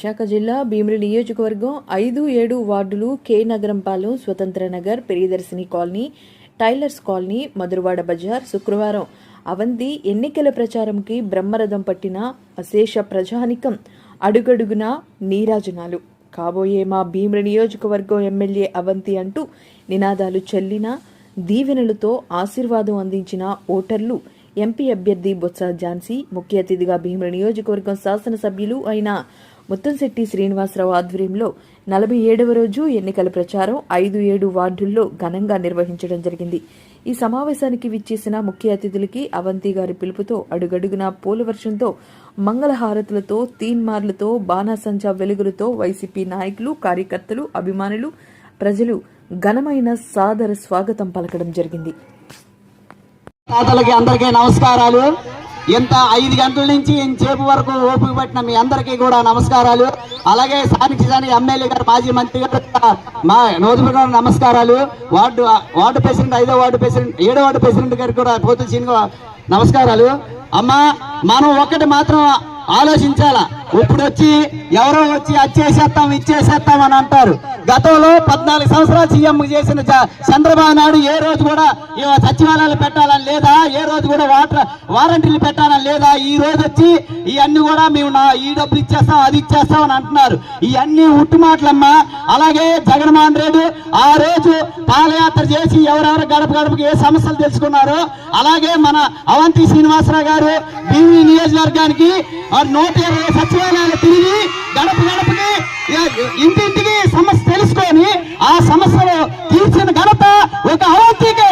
విశాఖ జిల్లా భీమిలి నియోజకవర్గం 5-7 వార్డులు K Nagarampalem, Swatantra Nagar, Priyadarshini colony, tailors colony, Madhurawada Bazar శుక్రవారం అవంతి ఎన్నికల ప్రచారంకి బ్రహ్మరథం పట్టిన అశేష ప్రజానికం అడుగడుగునా నీరాజనాలు. కాబోయే మా భీమిలి నియోజకవర్గం ఎమ్మెల్యే అవంతి అంటూ నినాదాలు చల్లిన, దీవెనలతో ఆశీర్వాదం అందించిన ఓటర్లు ఎంపీ అభ్యర్థి బొత్స ఝాన్సీ, ముఖ్య అతిథిగా భీమిలి నియోజకవర్గం శాసనసభ్యులు అయిన ముత్తంశెట్టి శ్రీనివాసరావు ఆధ్వర్యంలో 47వ రోజు ఎన్నికల ప్రచారం 5-7 వార్డుల్లో ఘనంగా నిర్వహించడం జరిగింది. ఈ సమావేశానికి విచ్చేసిన ముఖ్య అతిథులకి అవంతి గారి పిలుపుతో అడుగడుగునా పూల వర్షంతో, మంగళహారతులతో, తీన్మార్లతో, బాణాసంచా వెలుగులతో వైసీపీ నాయకులు, కార్యకర్తలు, అభిమానులు, ప్రజలు ఘనమైన సాదర స్వాగతం పలకడం జరిగింది. తాతలకి అందరికీ నమస్కారాలు. ఇంత 5 గంటల నుంచి ఇంతసేపు వరకు ఓపిక పట్టిన మీ అందరికీ కూడా నమస్కారాలు. అలాగే స్థానిక ఎమ్మెల్యే గారు, మాజీ మంత్రి గారు, మా నోదులు గారు నమస్కారాలు. వార్డు ప్రెసిడెంట్, 5వ వార్డు ప్రెసిడెంట్, 7వ వార్డు ప్రెసిడెంట్ గారికి కూడా పోతు సీన్ నమస్కారాలు. అమ్మా, మనం ఒక్కటి మాత్రం ఆలోచించాలా. ఇప్పుడు వచ్చి ఎవరో వచ్చి అచ్చేసేస్తాం ఇచ్చేసేస్తాం అని అంటారు. గతంలో 14 సంవత్సరాలు సీఎం చేసిన చంద్రబాబు నాయుడు ఏ రోజు కూడా సచివాలయాలు పెట్టాలని లేదా, ఏ రోజు కూడా వారంటీలు పెట్టాలని లేదా. ఈ రోజు వచ్చి ఇవన్నీ కూడా మేము ఈ డబ్బులు ఇచ్చేస్తాం, అది ఇచ్చేస్తాం అని అంటున్నారు. ఇవన్నీ ఉట్టు మాటలమ్మా. అలాగే జగన్మోహన్ రెడ్డి ఆ రోజు పాదయాత్ర చేసి ఎవరెవరు గడప గడపకి ఏ సమస్యలు తెలుసుకున్నారో, అలాగే మన అవంతి శ్రీనివాసరావు గారు భీమిలి నియోజకవర్గానికి 120 సచివాలయాలు తిరిగి గడప గడపకి ఇంటింటికి సమస్య తెలుసుకొని ఆ సమస్యలు తీర్చిన ఘనత ఒక అవంతికే.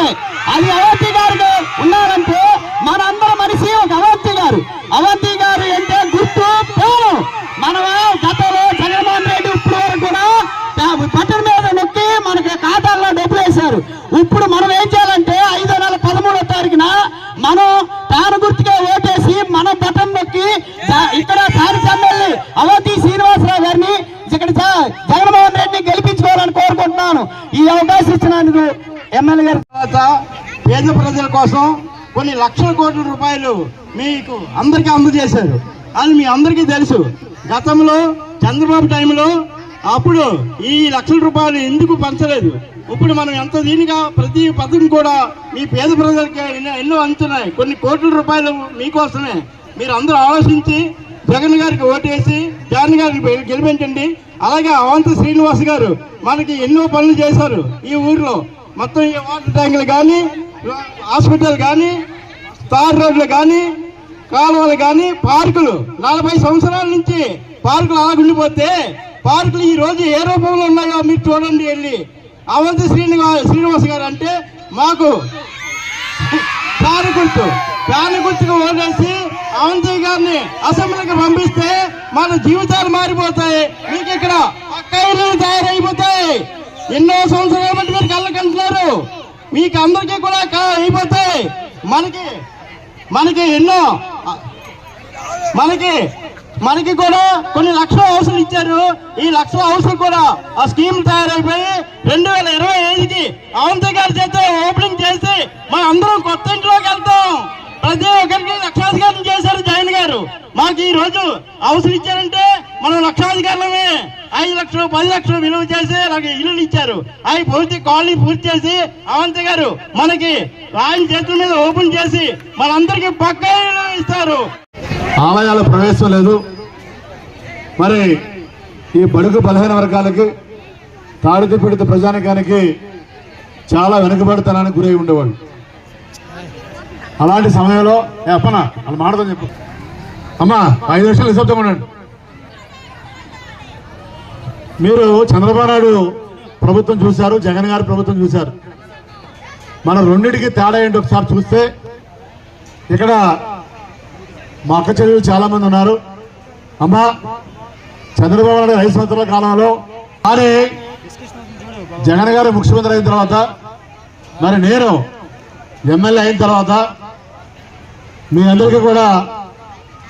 అది అవంతి గారికి ఉన్నారంటే మన అందరం మనిషి ఒక అవంతి గారు. అవంతి గారు అంటే గుర్తు పేరు. మనం గతంలో జగన్మోహన్ రెడ్డి ఇప్పుడు వరకు కూడా బటన్ మీద నొక్కి మనకి ఖాతాల్లో డబ్బులు వేశారు. ఇప్పుడు మనం ఏం చేయాలంటే 5వ నెల 13వ తారీఖున మనం తాను గుర్తుగా ఓటేసి మన బటన్ నొక్కి ఇక్కడ స్థానిక ఎమ్మెల్యే అవంతి శ్రీనివాసరావు గారిని ఇక్కడ జగన్మోహన్ రెడ్డిని గెలిపించుకోవాలని కోరుకుంటున్నాను. ఈ అవకాశం ఇచ్చినందుకు ఎమ్మెల్యే గారి పేద ప్రజల కోసం కొన్ని లక్షల కోట్ల రూపాయలు మీకు అందరికీ అందజేశారు. అని మీ అందరికీ తెలుసు. గతంలో చంద్రబాబు టైంలో అప్పుడు ఈ లక్షల రూపాయలు ఎందుకు పంచలేదు. ఇప్పుడు మనం ఎంత దీనిగా ప్రతి పథకం కూడా మీ పేద ప్రజలకి ఎన్నో అందుతున్నాయి. కొన్ని కోట్ల రూపాయలు మీకోసమే. మీరు అందరూ ఆలోచించి జగన్ గారికి ఓటేసి జగన్ గారికి గెలిపించండి. అలాగే అవంతి శ్రీనివాస్ గారు మనకి ఎన్నో పనులు చేశారు. ఈ ఊర్లో మొత్తం ఈ వాటర్ ట్యాంకులు కానీ, హాస్పిటల్ కానీ, తార్ రోడ్లు కానీ, కాలువలు కానీ, పార్కులు 40 సంవత్సరాల నుంచి పార్కులు అలా ఉండిపోతే పార్కులు ఈ రోజు ఏ రూపంలో ఉన్నాయో మీరు చూడండి వెళ్ళి. అవంతి శ్రీనివాస్ గారు అంటే మాకు ఫ్యాన్ గుర్తుకు ఓటేసి అవంతి గారిని అసెంబ్లీకి పంపిస్తే మన జీవితాలు మారిపోతాయి. మీకు ఇక్కడ పక్కలు తయారైపోతాయి. ఎన్నో సంవత్సరాల బట్టి మీరు కళ్ళకంటున్నారు. మీకు అందరికీ కూడా అయిపోతాయి. మనకి ఎన్నో మనకి కూడా కొన్ని లక్షల హౌసులు ఇచ్చారు. ఈ లక్షల హౌసులు కూడా ఆ స్కీమ్ తయారైపోయి 2025కి అవంతి గారి చేత ఓపెనింగ్ చేసి మనం అందరం కొత్త ఇంట్లోకి వెళ్తాం. ప్రతి ఒక్కరికి లక్షాధికారం చేశారు జగన్ గారు. మాకు ఈ రోజు హౌసులు ఇచ్చారంటే మనం లక్షాధికారులమే. 5 లక్షలు 10 లక్షలు విలువ చేసి నాకు ఇల్లులు ఇచ్చారు. అవి కాలనీ పూర్తి చేసి అవంతి గారు మనకి ఆయన చేతుల మీద ఓపెన్ చేసి మనందరికీ పక్క ఇస్తారు. ఆలయాల ప్రవేశం లేదు. మరి ఈ బడుగు బలహీన వర్గాలకి, తాడిత పీడిత ప్రజానికానికి చాలా వెనుకబడతనానికి గురై ఉండేవాళ్ళు. అలాంటి సమయంలో అప్పనా వాళ్ళు మాడదని చెప్పు అమ్మా 5 నిమిషాలు నిశ్శబ్దం ఉండండి. మీరు చంద్రబాబు నాయుడు ప్రభుత్వం చూశారు, జగన్ గారి ప్రభుత్వం చూశారు. మన రెండింటికి తేడా ఏంటి ఒకసారి చూస్తే, ఇక్కడ మా అక్క చెల్లెలు చాలా మంది ఉన్నారు. అమ్మా, చంద్రబాబు నాయుడు 5 సంవత్సరాల కాలంలో కానీ జగన్ గారు ముఖ్యమంత్రి అయిన తర్వాత, మరి నేను ఎమ్మెల్యే అయిన తర్వాత మీ అందరికీ కూడా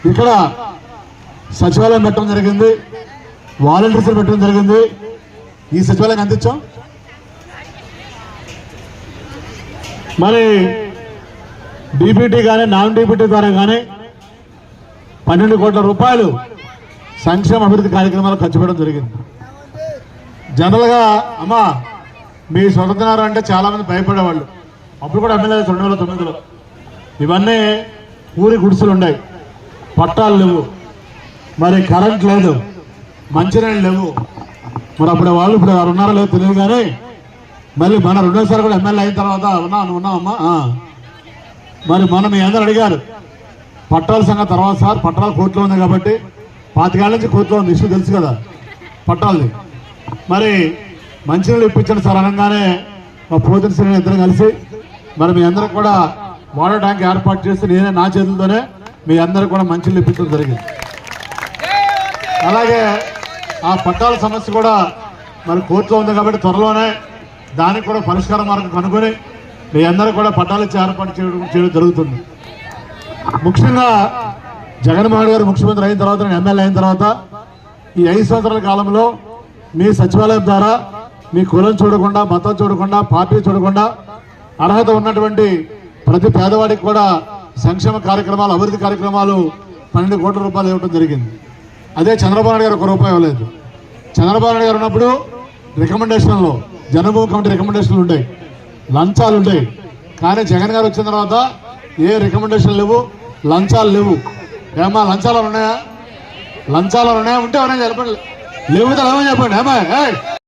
ఇక్కడ సచివాలయం పెట్టడం జరిగింది, వాలంటీర్స్ పెట్టడం జరిగింది. ఈ సచివాలయం అందించాం. మరి డీపీటీ కానీ నాన్ డీపీటీ ద్వారా కానీ 12 కోట్ల రూపాయలు సంక్షేమ అభివృద్ధి కార్యక్రమాలు ఖర్చు పెట్టడం జరిగింది. జనరల్గా అమ్మా మీ స్వతంత్రం అంటే చాలామంది భయపడేవాళ్ళు. అప్పుడు కూడా ఎమ్మెల్యే 2009లో ఇవన్నీ ఊరి గుడిసెలు ఉన్నాయి, పట్టాలు లేవు, మరి కరెంట్ లేదు, మంచినీళ్ళు లేవు. మరి అప్పుడు వాళ్ళు ఇప్పుడు ఎవరు ఉన్నారో లేదో తెలియదు. కానీ మళ్ళీ మన రెండోసారి కూడా ఎమ్మెల్యే అయిన తర్వాత ఉన్నామమ్మా. మరి మనం మీ అందరూ అడిగారు పట్టాల సంగతి తర్వాత సార్, పట్టాలు కోర్టులో ఉంది కాబట్టి 25 ఏళ్ళ నుంచి కోర్టులో ఉంది, ఇష్యూ తెలుసు కదా పట్టాలది. మరి మంచినీళ్ళు ఇప్పించండి సార్ అనగానే మా పోతిన శ్రేణి ఇద్దరు కలిసి మరి మీ అందరికి కూడా వాటర్ ట్యాంక్ ఏర్పాటు చేసి నేనే నా చేతులతోనే మీ అందరికి కూడా మంచినీళ్ళు ఇప్పించడం జరిగింది. అలాగే ఆ పట్టాల సమస్య కూడా మరి కోర్టులో ఉంది కాబట్టి త్వరలోనే దానికి కూడా పరిష్కార మార్గం కనుగొని మీ అందరూ కూడా పట్టాలు ఇచ్చి ఏర్పాటు చేయడం జరుగుతుంది. ముఖ్యంగా జగన్మోహన్ గారు ముఖ్యమంత్రి అయిన తర్వాత, నేను ఎమ్మెల్యే అయిన తర్వాత ఈ 5 సంవత్సరాల కాలంలో మీ సచివాలయం ద్వారా మీ కులం చూడకుండా, మతం చూడకుండా, పార్టీ చూడకుండా అర్హత ఉన్నటువంటి ప్రతి పేదవాడికి కూడా సంక్షేమ కార్యక్రమాలు, అభివృద్ధి కార్యక్రమాలు 12 కోట్ల రూపాయలు ఇవ్వడం జరిగింది. అదే చంద్రబాబు నాయుడు గారు 1 రూపాయి ఇవ్వలేదు. చంద్రబాబు నాయుడు గారు ఉన్నప్పుడు రికమెండేషన్లో జనభూమి కమిటీ రికమెండేషన్లు ఉంటాయి, లంచాలు ఉంటాయి. కానీ జగన్ గారు వచ్చిన తర్వాత ఏ రికమెండేషన్ లేవు, లంచాలు లేవు. ఏమా లంచాలు ఉన్నాయా? లంచాలు ఉన్నాయా? ఉంటే ఎవరైనా చెప్పండి, లేవుతే ఏమని చెప్పండి. ఏమా